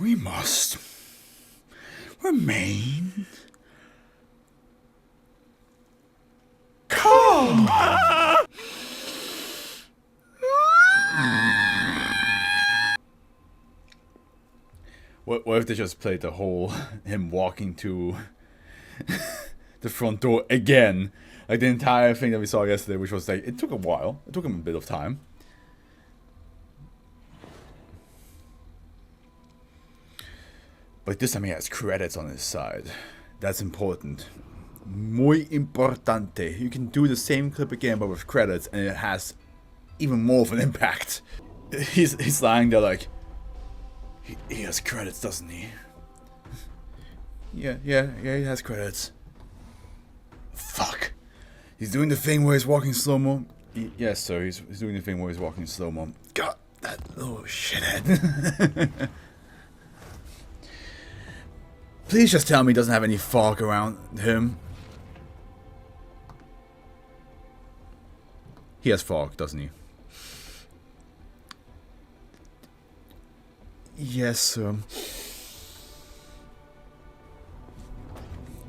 We must remain calm. What if they just played the whole him walking to the front door again? Like the entire thing that we saw yesterday, which was like, it took a while. It took him a bit of time. But this time he has credits on his side. That's important. Muy importante. You can do the same clip again, but with credits, and it has even more of an impact. He's lying there like, he has credits, doesn't he? Yeah, he has credits. Fuck. He's doing the thing where he's walking slow-mo. Yes, sir, he's doing the thing where he's walking slow-mo. God, that little shithead. Please just tell me he doesn't have any fog around him. He has fog, doesn't he? Yes, sir.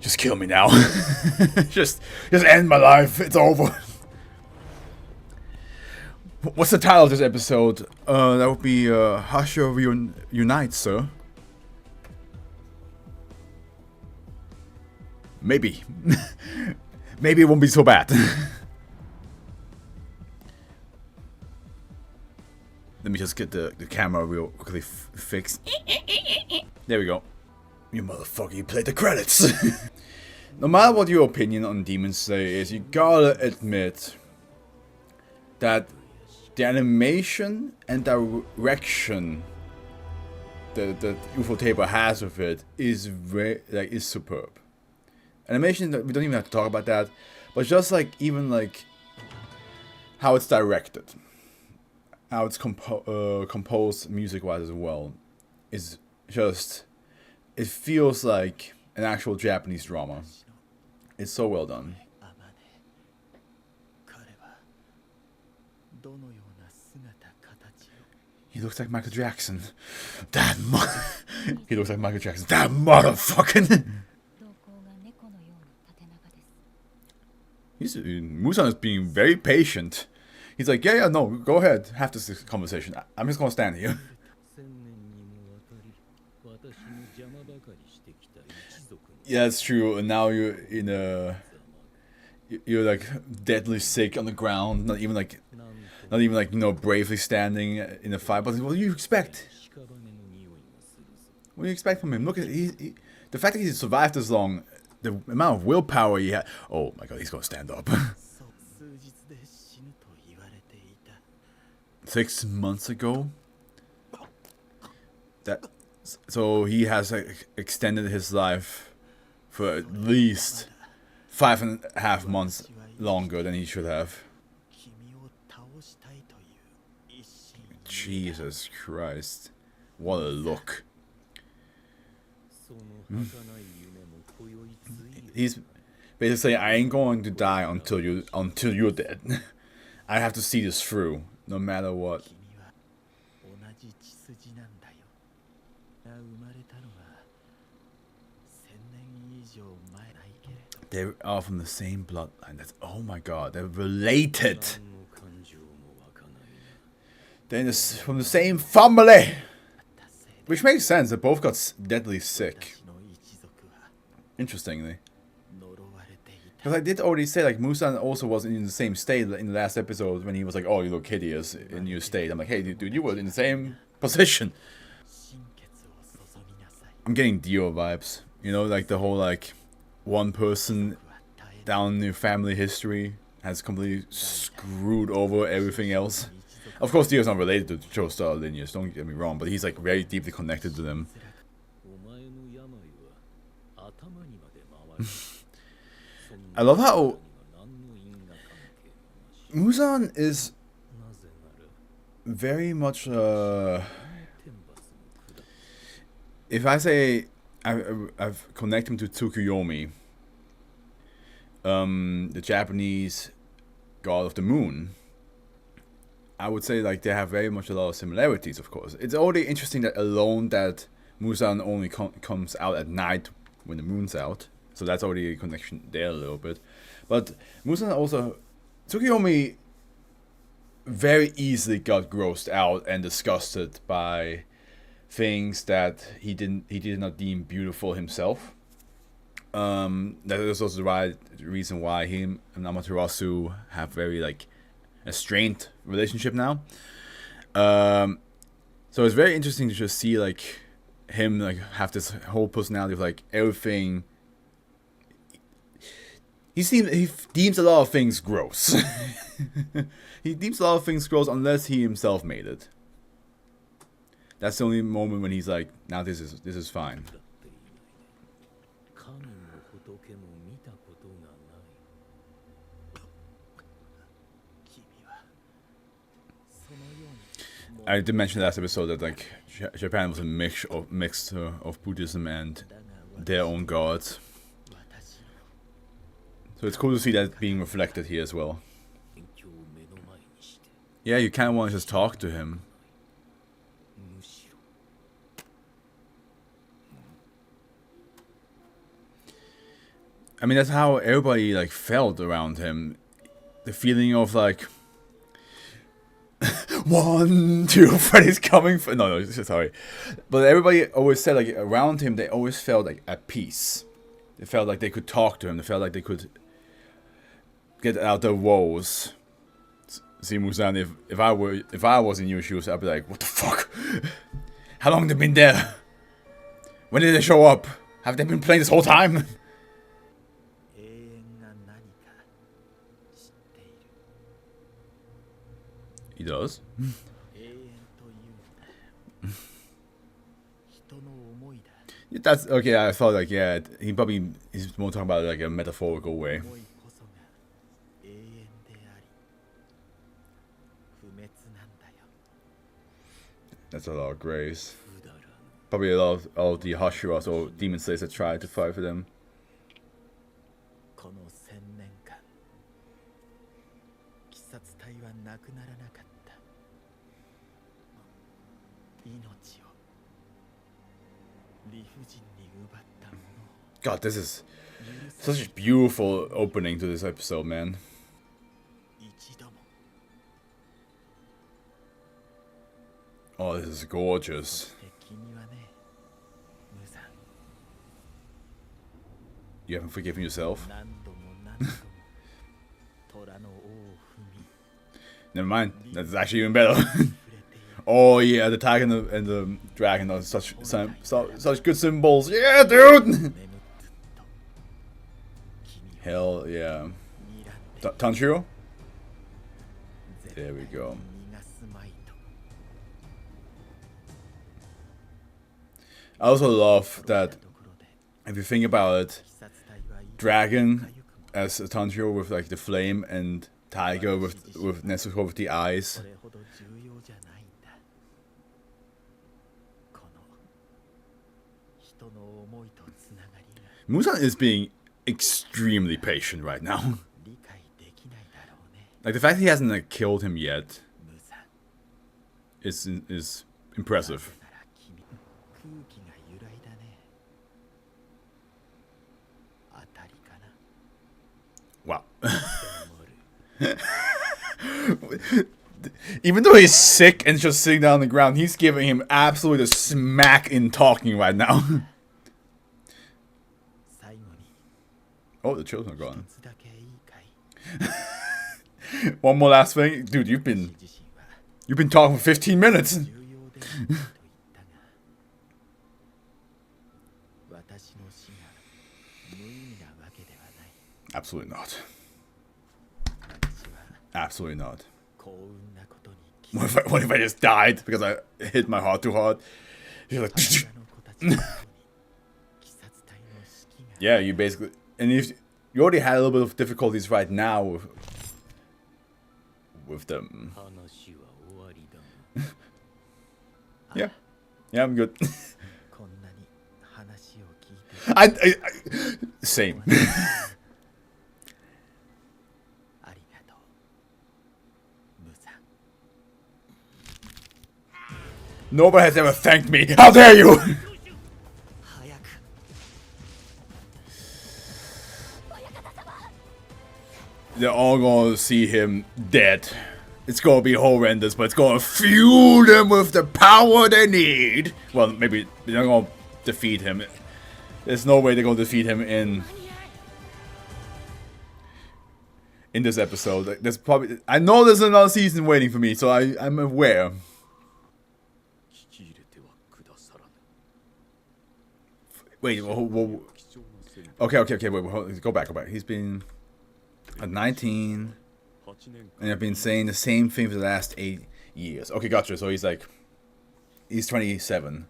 Just kill me now. just end my life. It's over. What's the title of this episode? That would be Hasho Reunite, sir. Maybe. Maybe it won't be so bad. Let me just get the camera real quickly fixed. There we go. You motherfucker, you played the credits. No matter what your opinion on Demon Slayer is, you gotta admit that the animation and direction that Ufotable has with it is is superb. Animation, we don't even have to talk about that, but just like even like how it's directed, how it's composed music-wise as well, is just, it feels like an actual Japanese drama. It's so well done. He looks like Michael Jackson. He looks like Michael Jackson. That motherfucking. Musan is being very patient. He's like, yeah, no, go ahead, have this conversation. I'm just gonna stand here. Yeah, it's true. And now you're in you're like deadly sick on the ground. Not even like you know, bravely standing in a fight. But what do you expect? What do you expect from him? Look at the fact that he survived this long. The amount of willpower he had. Oh my god, he's gonna stand up. 6 months ago. So he has extended his life for at least 5.5 months longer than he should have. Jesus Christ. What a look. He's basically saying, I ain't going to die until you're dead. I have to see this through, no matter what. They are from the same bloodline. That's, oh my god, they're related. They're from the same family. Which makes sense, they both got deadly sick. Interestingly. Because I did already say, like, Musan also wasn't in the same state in the last episode when he was like, oh, you look hideous in your state. I'm like, hey, dude, you were in the same position. I'm getting Dio vibes. You know, like the whole, like, one person down in your family history has completely screwed over everything else. Of course, Dio's not related to the Joestar lineage, don't get me wrong, but he's, like, very deeply connected to them. I love how Muzan is very much if I say I've connected him to Tsukuyomi, the Japanese god of the moon, I would say like they have very much a lot of similarities. Of course, it's already interesting that alone that Musan only comes out at night when the moon's out. So that's already a connection there a little bit. But Musan also... Tsukiyomi very easily got grossed out and disgusted by things that he did not deem beautiful himself. That is also the right reason why him and Amaterasu have very like a strained relationship now. So it's very interesting to just see like him like have this whole personality of like everything. He deems a lot of things gross. He deems a lot of things gross unless he himself made it. That's the only moment when he's like, now this is fine. I did mention last episode that like Japan was a mix of Buddhism and their own gods. So it's cool to see that being reflected here as well. Yeah, you kind of want to just talk to him. I mean, that's how everybody like felt around him. The feeling of like, 1, 2, Freddy's coming for... No, sorry. But everybody always said like around him, they always felt like at peace. They felt like they could talk to him. They felt like they could get out their woes. See, Musan, if I was in your shoes, I'd be like, what the fuck? How long have they been there? When did they show up? Have they been playing this whole time? He does. That's okay. I thought like he's more talking about it like a metaphorical way. That's a lot of grace. Probably a lot of the Hashiras or demon slayers that try to fight for them. God, this is such a beautiful opening to this episode, man. Oh, this is gorgeous. You haven't forgiven yourself? Never mind. That's actually even better. Oh yeah, the tiger and the dragon are such good symbols. Yeah, dude. Hell yeah. Tanjiro? There we go. I also love that, if you think about it, dragon as a Tanjiro with like the flame and tiger with Nezuko with the eyes. Musan is being extremely patient right now. Like the fact he hasn't like killed him yet is impressive. Wow. Even though he's sick and just sitting down on the ground, he's giving him absolutely the smack in talking right now. Oh, the children are gone. One more last thing, dude. You've been talking for 15 minutes. Absolutely not. Absolutely not. What if I just died because I hit my heart too hard? You're like, yeah, you basically, and if you already had a little bit of difficulties right now with them. Yeah, I'm good. I same. Nobody has ever thanked me. How dare you? they're all gonna see him dead. It's gonna be horrendous, but it's gonna fuel them with the power they need. Well, maybe they're not gonna defeat him. There's no way they're gonna defeat him in this episode. There's probably, I know there's another season waiting for me, so I'm aware. Wait, whoa. Okay, wait, go back. He's been at 19, and I've been saying the same thing for the last 8 years. Okay, gotcha. So he's 27.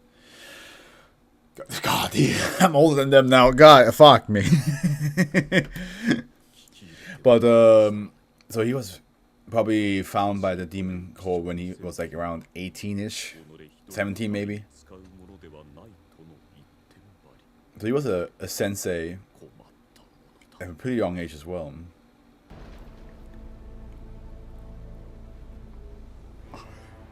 God, I'm older than them now. God, fuck me. But so he was probably found by the demon core when he was like around 18ish, 17 maybe. So he was a sensei at a pretty young age as well.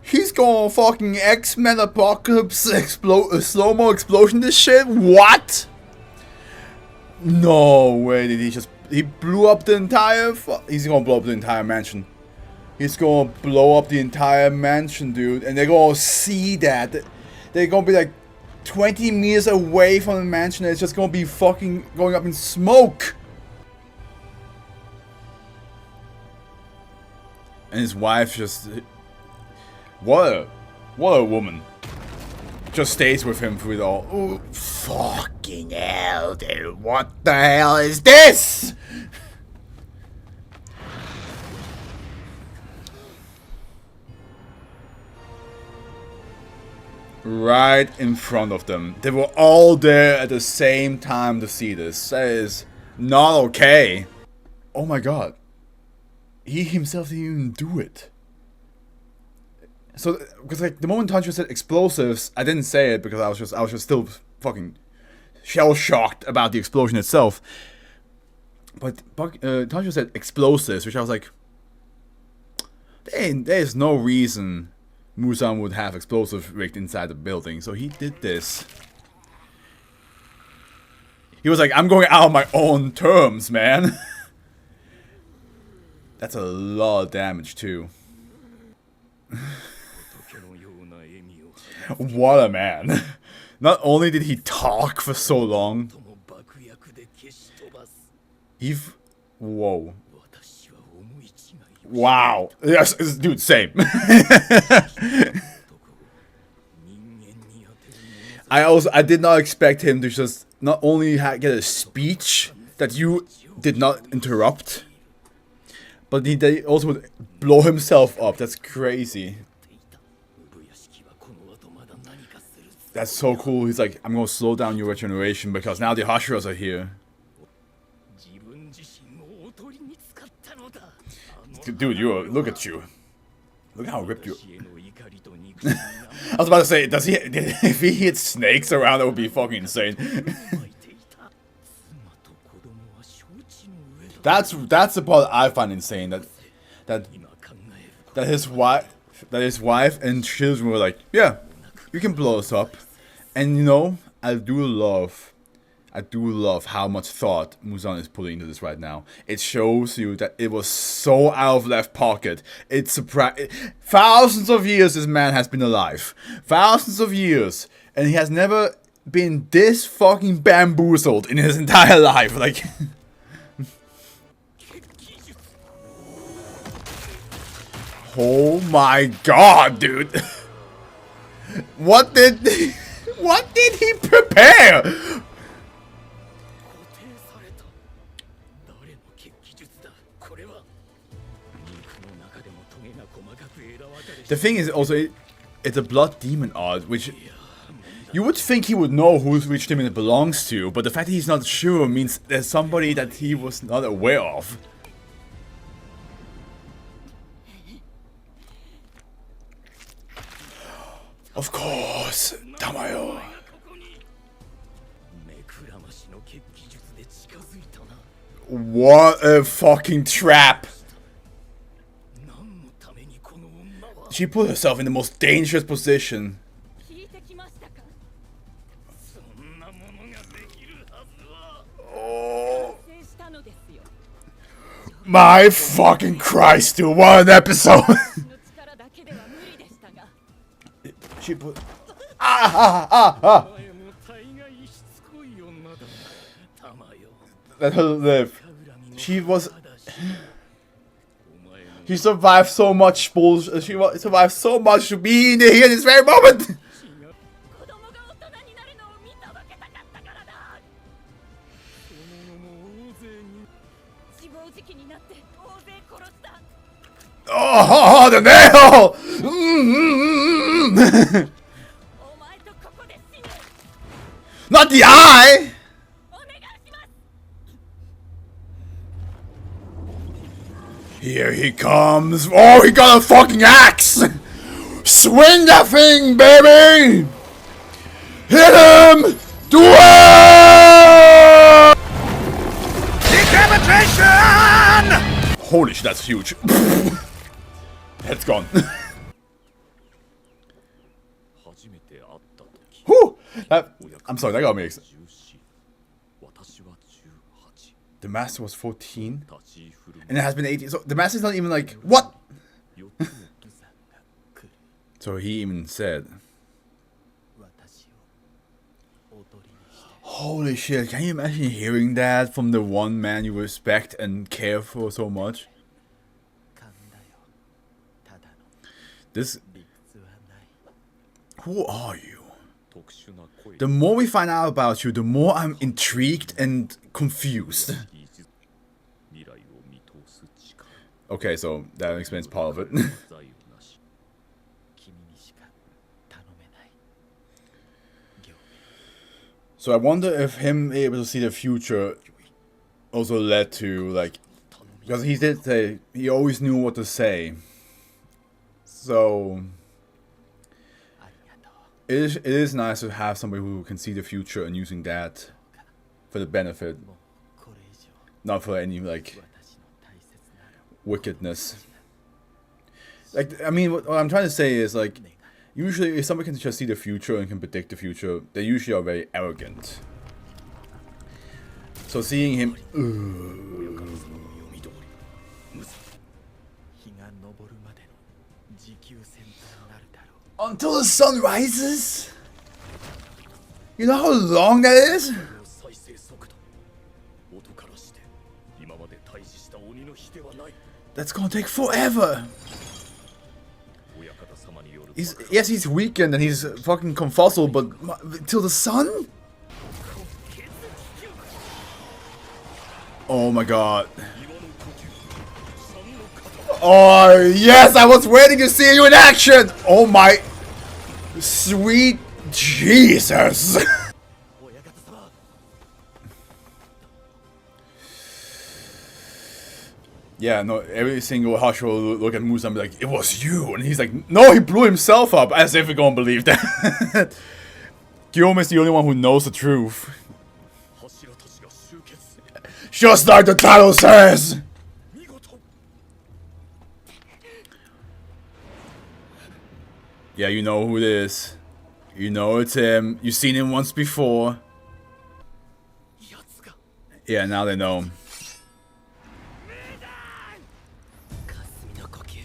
He's gonna fucking X-Men Apocalypse slow-mo explosion this shit? What? No way did he blew up the entire he's gonna blow up the entire mansion. He's gonna blow up the entire mansion, dude, and they're gonna see that. They're gonna be like 20 meters away from the mansion, and it's just gonna be fucking going up in smoke. And his wife just, what a woman. Just stays with him through it all. Ooh, fucking hell, dude. What the hell is this? Right in front of them. They were all there at the same time to see this. That is not okay. Oh my god. He himself didn't even do it. So, because like the moment Tanjiro said explosives, I didn't say it because I was just still fucking shell shocked about the explosion itself. But Tanjiro said explosives, which I was like, there's no reason Muzan would have explosives rigged inside the building. So he did this. He was like, I'm going out on my own terms, man. That's a lot of damage too. What a man. Not only did he talk for so long, whoa. Wow. Yes, dude, same. I did not expect him to just not only get a speech that you did not interrupt, but he also would blow himself up. That's crazy. That's so cool. He's like, I'm gonna slow down your regeneration because now the Hashiras are here. Dude, look at you. Look how ripped you. I was about to say, if he hits snakes around, that would be fucking insane. That's the part I find insane. That his wife and children were like, yeah, you can blow us up. And you know, I do love how much thought Muzan is putting into this right now. It shows you that it was so out of left pocket. It's thousands of years this man has been alive. Thousands of years. And he has never been this fucking bamboozled in his entire life. Like... Oh my god, dude. What did he prepare? The thing is also, it's a blood demon art, which you would think he would know which demon it belongs to, but the fact that he's not sure means there's somebody that he was not aware of. Of course, Tamayo. What a fucking trap. She put herself in the most dangerous position. Oh. My fucking Christ, dude, what an episode! She put... Let her live. She was... She survived so much bullshit. She survived so much to be in here in this very moment! Oh, the nail! Not the eye! Here he comes. Oh, he got a fucking axe! Swing that thing, baby! Hit him! Do it! Decapitation! Holy shit, that's huge. Head's gone. Whew! I'm sorry, that got me excited. The master was 14? And it has been 18. So the master's not even like, what? So he even said. Holy shit, can you imagine hearing that from the one man you respect and care for so much? This... Who are you? The more we find out about you, the more I'm intrigued and confused. Okay, so that explains part of it. So I wonder if him able to see the future also led to, like, because he did say he always knew what to say. So it is nice to have somebody who can see the future and using that for the benefit, not for any like wickedness. Like, I mean, what I'm trying to say is, like, usually if somebody can just see the future and can predict the future, they usually are very arrogant. So seeing him... Until the sun rises? You know how long that is? That's gonna take forever. Yes, he's weakened and he's fucking confuzzled, but till the sun? Oh my god. Oh yes, I was waiting to see you in action! Oh my sweet Jesus! Yeah, no, every single Hush will look at Musa and be like, it was you! And he's like, no, he blew himself up! As if we're gonna believe that. Guillaume is the only one who knows the truth. Just like the title says! Yeah, you know who it is. You know it's him. You've seen him once before. Yeah, now they know.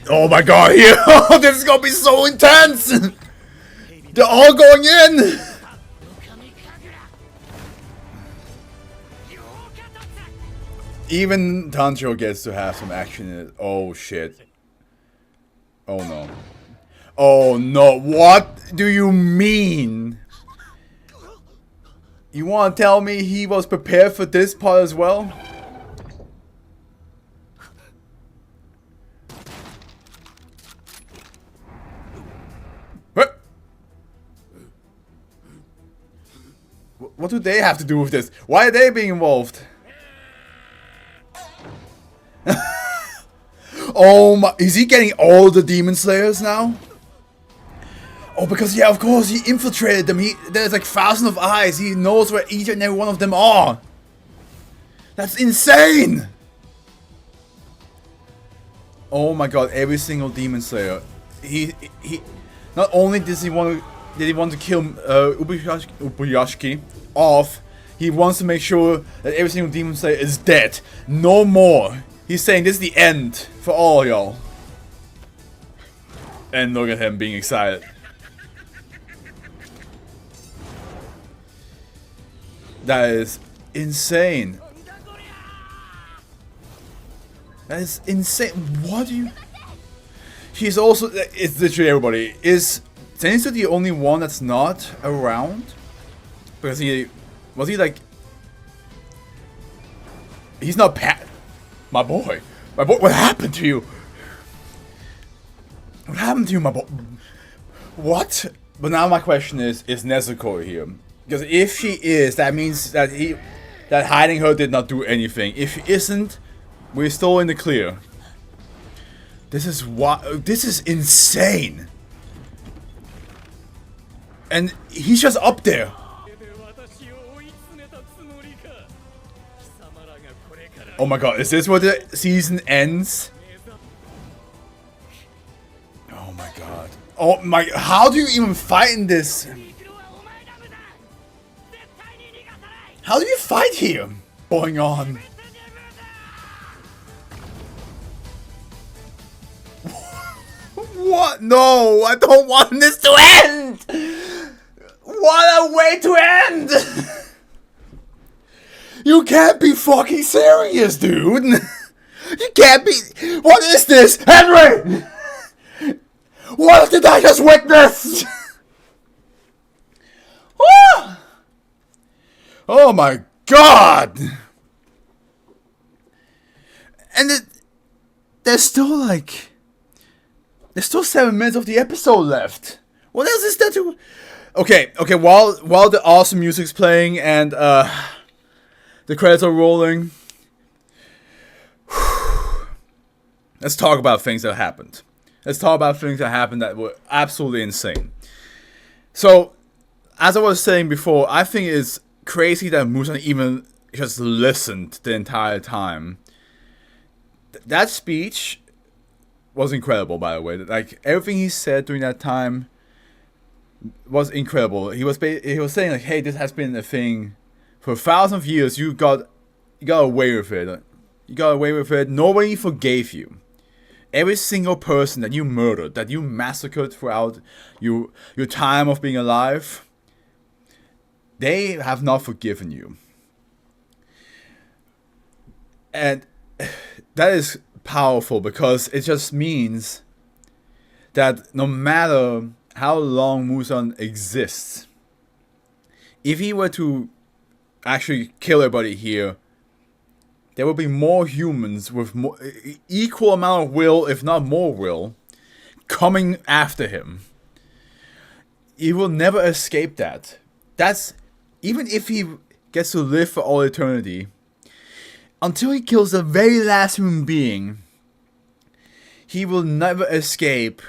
Oh my god, yeah. This is gonna be so intense! They're all going in! Even Tanjiro gets to have some action in it. Oh shit. Oh no. Oh no, what do you mean? You want to tell me he was prepared for this part as well? What do they have to do with this? Why are they being involved? Oh my, is he getting all the Demon Slayers now? Oh, because yeah, of course, he infiltrated them. There's like thousands of eyes. He knows where each and every one of them are. That's insane! Oh my god, every single Demon Slayer. He not only did he want to kill Ubuyashiki off, he wants to make sure that every single Demon Slayer is dead. No more. He's saying this is the end for all y'all. And look at him being excited. That is insane. That is insane. What do you... He's also... It's literally everybody. Is Zenitsu the only one that's not around? Because he... Was he like... He's not My boy. My boy, what happened to you? What happened to you, my boy? What? But now my question is Nezuko here? Because if she is, that means that that hiding her did not do anything. If she isn't, we're still in the clear. This is insane. And he's just up there. Oh my god, is this where the season ends? Oh my god. Oh my, how do you even fight in this? How do you fight here? Going on. What? No, I don't want this to end! What a way to end! You can't be fucking serious, dude! You can't be... What is this? Henry! What did I just witness? Oh my god! And there's still like... There's still 7 minutes of the episode left. What else is there to... Okay, while the awesome music's playing and the credits are rolling, let's talk about things that happened. Let's talk about things that happened that were absolutely insane. So, as I was saying before, I think it's crazy that Musan even just listened the entire time. That speech was incredible, by the way. Like, everything he said during that time was incredible. He was saying like, hey, this has been a thing for 1,000 years. You got away with it. You got away with it. Nobody forgave you. Every single person that you murdered, that you massacred throughout your time of being alive, they have not forgiven you. And that is powerful because it just means that no matter how long Musan exists, if he were to actually kill everybody here, there will be more humans with equal amount of will, if not more will, coming after him. He will never escape that. That's... Even if he gets to live for all eternity, until he kills the very last human being, he will never escape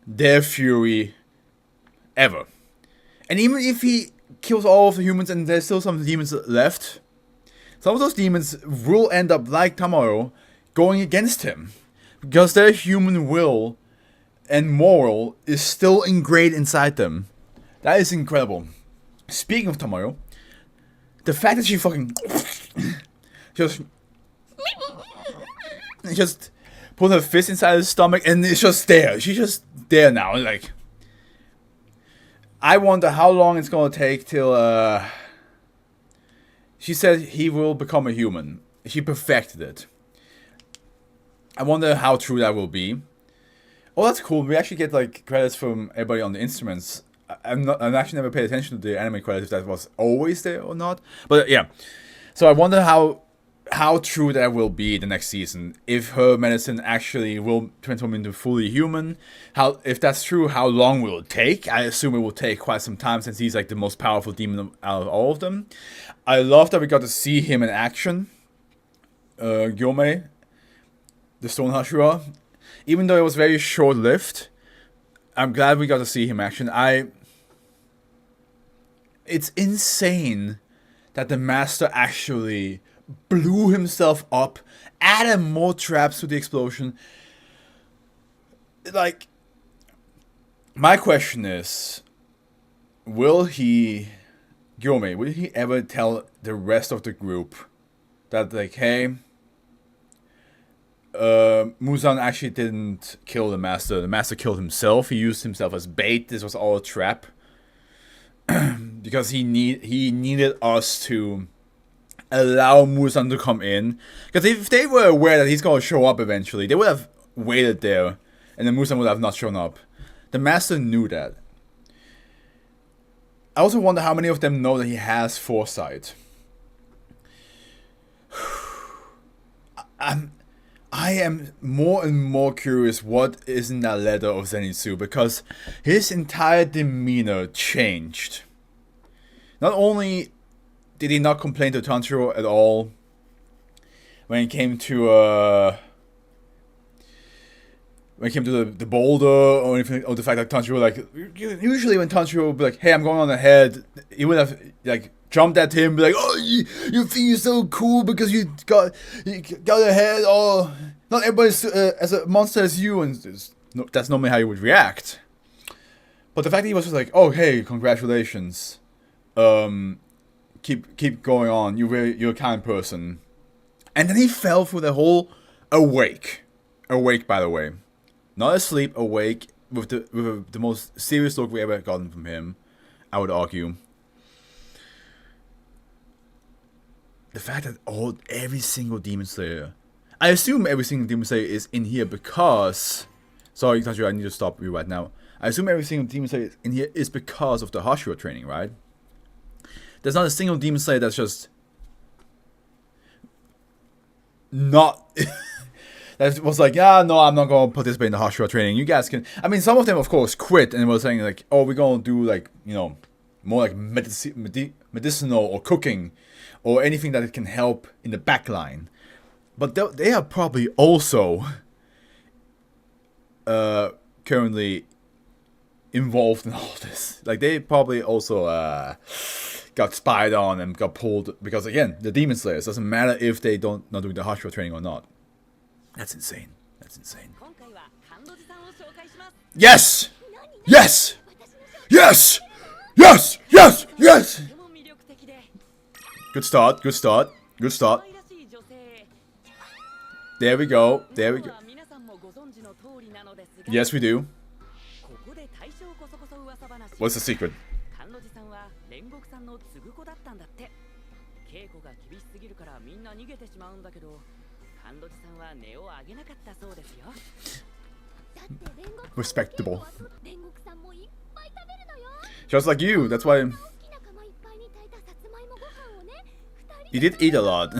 their fury ever. And even if he kills all of the humans and there's still some demons left, some of those demons will end up, like Tamaro, going against him. Because their human will and moral is still ingrained inside them. That is incredible. Speaking of Tamaro, the fact that she fucking... just put her fist inside his stomach and it's just there. She's just there now. Like, I wonder how long it's gonna take till... She said he will become a human. She perfected it. I wonder how true that will be. Oh, that's cool. We actually get like credits from everybody on the instruments. I've actually never paid attention to the anime credits if that was always there or not. But yeah. So I wonder how true that will be the next season. If her medicine actually will transform into fully human. If that's true, how long will it take? I assume it will take quite some time since he's like the most powerful demon out of all of them. I love that we got to see him in action. Gyomei, the Stone Hashira. Even though it was very short-lived, I'm glad we got to see him in action. It's insane that the Master actually blew himself up, added more traps to the explosion. Like, my question is, will Gyomei, will he ever tell the rest of the group that, like, hey, Muzan actually didn't kill the master. The master killed himself. He used himself as bait. This was all a trap. Because he needed us to allow Muzan to come in. Because if they were aware that he's going to show up eventually, they would have waited there. And then Muzan would have not shown up. The master knew that. I also wonder how many of them know that he has foresight. I am more and more curious what is in that letter of Zenitsu, because his entire demeanor changed. Not only did he not complain to Tanjiro at all when it came to the boulder or anything, or the fact that Tanjiro, like, usually when Tanjiro would be like, hey, I'm going on ahead, he would have like jumped at him, be like, oh, you think you're so cool because you got ahead, or not everybody's as a monster as you, and that's normally how you would react. But the fact that he was just like, oh, hey, congratulations, keep going on, you're a kind person, and then he fell through the whole awake, by the way, not asleep, awake, with the most serious look we ever gotten from him, I would argue. The fact that every single Demon Slayer, I assume every single Demon Slayer is in here because, sorry Tanjiro, I need to stop you right now. I assume every single Demon Slayer in here is because of the Hashira training, right? There's not a single Demon Slayer that's just not that was like, yeah, no, I'm not going to participate in the Hashira training. You guys can. I mean, some of them, of course, quit and were saying like, oh, we're going to do like, you know, more like medicinal or cooking or anything that can help in the back line. But they are probably also currently involved in all this. Like, they probably also got spied on and got pulled because, again, the Demon Slayers, doesn't matter if they not doing the Hashira training or not. That's insane. That's insane. Yes! Yes! Yes! Yes! Yes! Yes! Good start. Good start. Good start. There we go. There we go. Yes, we do. What's the secret? Respectable. Just like you, that's why you did eat a lot.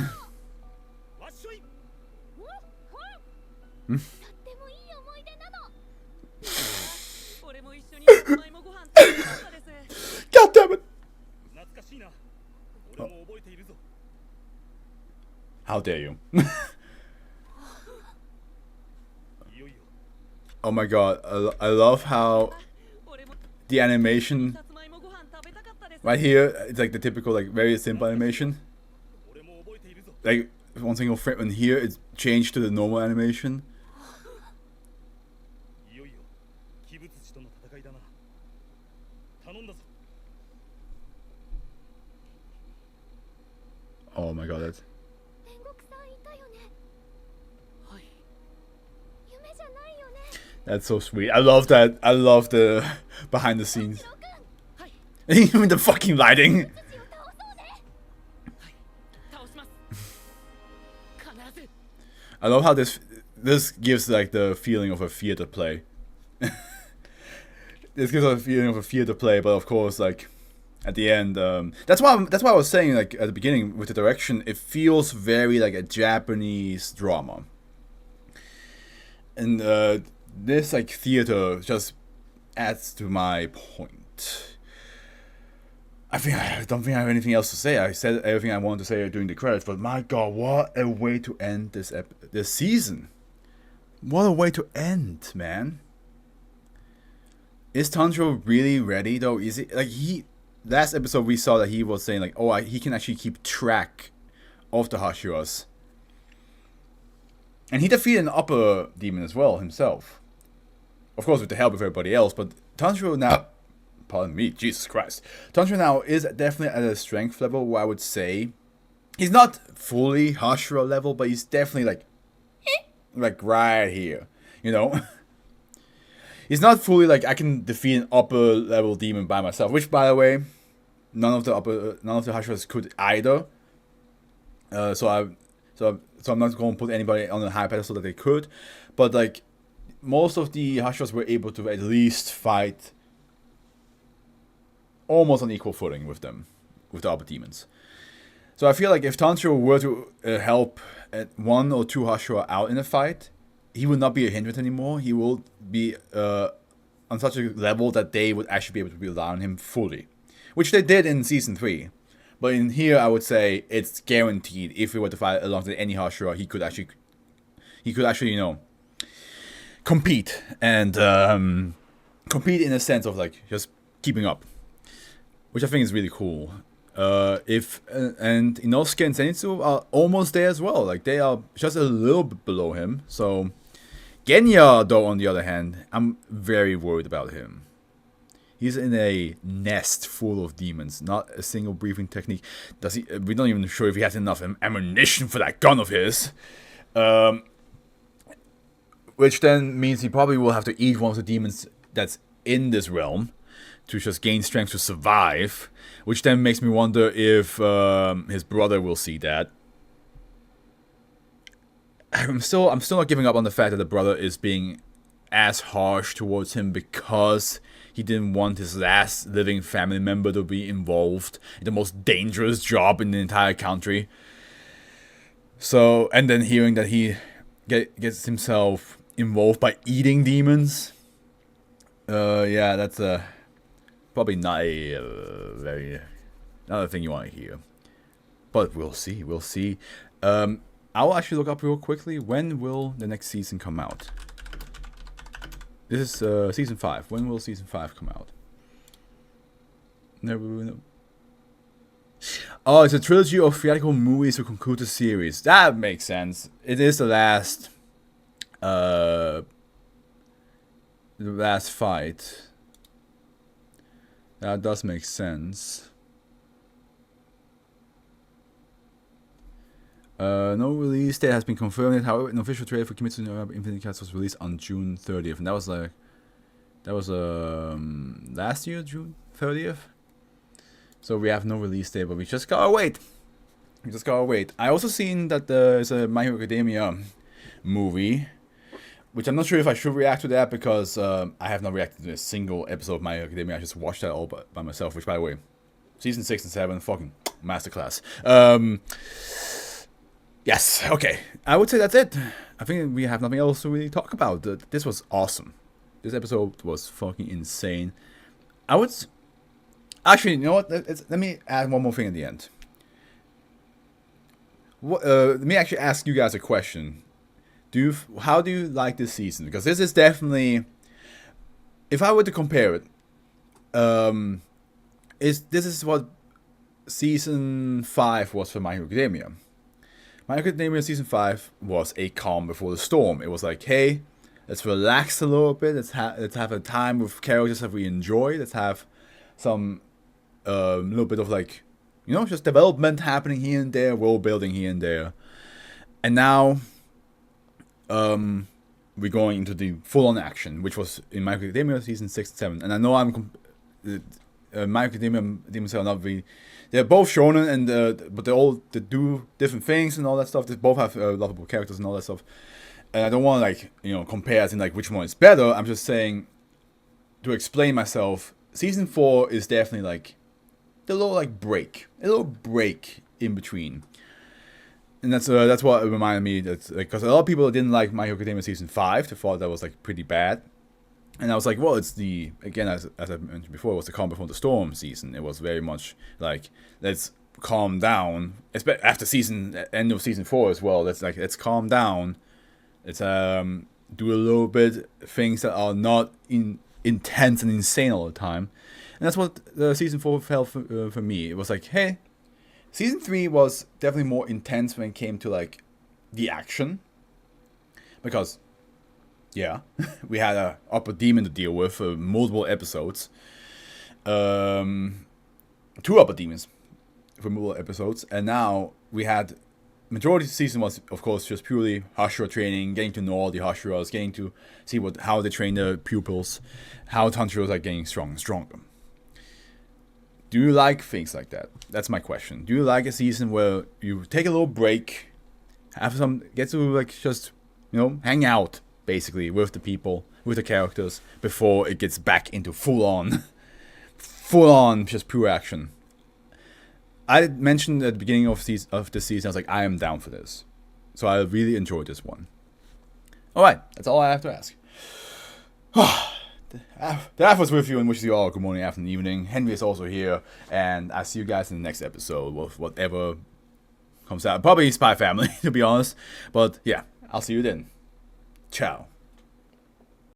God damn it! Oh. How dare you? Oh my god, I love how the animation right here, it's like the typical, like, very simple animation. Like, one single frame, and here it's changed to the normal animation. Oh my god, that's so sweet. I love that. I love the behind the scenes. Even the fucking lighting. I love how this gives like the feeling of a theater play. This gives a feeling of a theater play, but of course, like at the end, that's why I was saying, like at the beginning with the direction, it feels very like a Japanese drama, and this like theater just adds to my point. I don't think I have anything else to say. I said everything I wanted to say during the credits, but my god, what a way to end this season. What a way to end, man. Is Tanjiro really ready though? Is it like last episode we saw that he was saying like, oh, he can actually keep track of the Hashiras. And he defeated an upper demon as well himself. Of course with the help of everybody else, but Tanjiro now, pardon me, Jesus Christ. Tanjiro now is definitely at a strength level where I would say he's not fully Hashira level, but he's definitely like like right here, you know. He's not fully like I can defeat an upper level demon by myself, which by the way, none of the Hashras could either. So I'm not going to put anybody on a high pedestal that they could, but like most of the Hashras were able to at least fight almost on equal footing with them, with the upper demons. So I feel like if Tanjiro were to help one or two Hashira out in a fight, he would not be a hindrance anymore. He will be on such a level that they would actually be able to rely on him fully, which they did in season 3. But in here, I would say it's guaranteed. If we were to fight alongside any Hashira, he could actually, you know, compete and compete in a sense of like just keeping up, which I think is really cool. And Inosuke and Zenitsu are almost there as well. Like they are just a little bit below him. So Genya, though, on the other hand, I'm very worried about him. He's in a nest full of demons, not a single breathing technique. We're not even sure if he has enough ammunition for that gun of his. Which then means he probably will have to eat one of the demons that's in this realm to just gain strength to survive. Which then makes me wonder if his brother will see that. I'm still not giving up on the fact that the brother is being as harsh towards him because he didn't want his last living family member to be involved in the most dangerous job in the entire country. So, and then hearing that he gets himself involved by eating demons. Yeah, that's probably not a not a thing you want to hear. But we'll see. I'll actually look up real quickly. When will the next season come out? This is season 5. When will season 5 come out? No. Oh, it's a trilogy of theatrical movies to conclude the series. That makes sense. It is the last fight. That does make sense. No release date has been confirmed. However, an official trailer for Kimetsu no Yaiba Infinite Cats was released on June 30th, and that was last year, June 30th. So we have no release date, but we just gotta wait. I also seen that there's a My Hero Academia movie, which I'm not sure if I should react to that because I have not reacted to a single episode of My Hero Academia. I just watched that all by myself. Which, by the way, season 6 and 7, fucking masterclass. Yes, okay. I would say that's it. I think we have nothing else to really talk about. This was awesome. This episode was fucking insane. Actually, you know what? Let me add one more thing at the end. Let me actually ask you guys a question. How do you like this season? Because this is definitely, if I were to compare it, this is what season 5 was for My Hero Academia. My Hero Academia season 5 was a calm before the storm. It was like, hey, let's relax a little bit. Let's have a time with characters that we enjoy. Let's have some little bit of like, you know, just development happening here and there, world building here and there. And now, we're going into the full-on action, which was in My Hero Academia season 6 and 7. And I know My Hero Academia demons are not really. They're both shonen, and but they do different things and all that stuff. They both have lovable characters and all that stuff. And I don't want to like, you know, compare as in like which one is better. I'm just saying, to explain myself, season 4 is definitely like a little break in between. And that's what it reminded me, that because a lot of people didn't like My Hero Academia season 5. They thought that was like pretty bad. And I was like, well, it's again, as I mentioned before, it was the calm before the storm season. It was very much like, let's calm down. After end of season 4 as well. Let's calm down. Let's do a little bit things that are not intense and insane all the time. And that's what season 4 felt for me. It was like, hey, season 3 was definitely more intense when it came to like the action, because yeah, we had a upper demon to deal with for multiple episodes. 2 upper demons for multiple episodes, and now we had majority of the season was, of course, just purely Hashira training, getting to know all the Hashiras, getting to see how they train their pupils, how Tanjiros are getting stronger and stronger. Do you like things like that? That's my question. Do you like a season where you take a little break, get to like just, hang out basically with the people, with the characters before it gets back into full on just pure action? I mentioned at the beginning of this season, I was like, I am down for this. So I really enjoyed this one. Alright, that's all I have to ask. The Afro's with you and wishes you all a good morning, afternoon, evening. Henry is also here, and I'll see you guys in the next episode with whatever comes out. Probably Spy Family, to be honest. But yeah, I'll see you then. Ciao.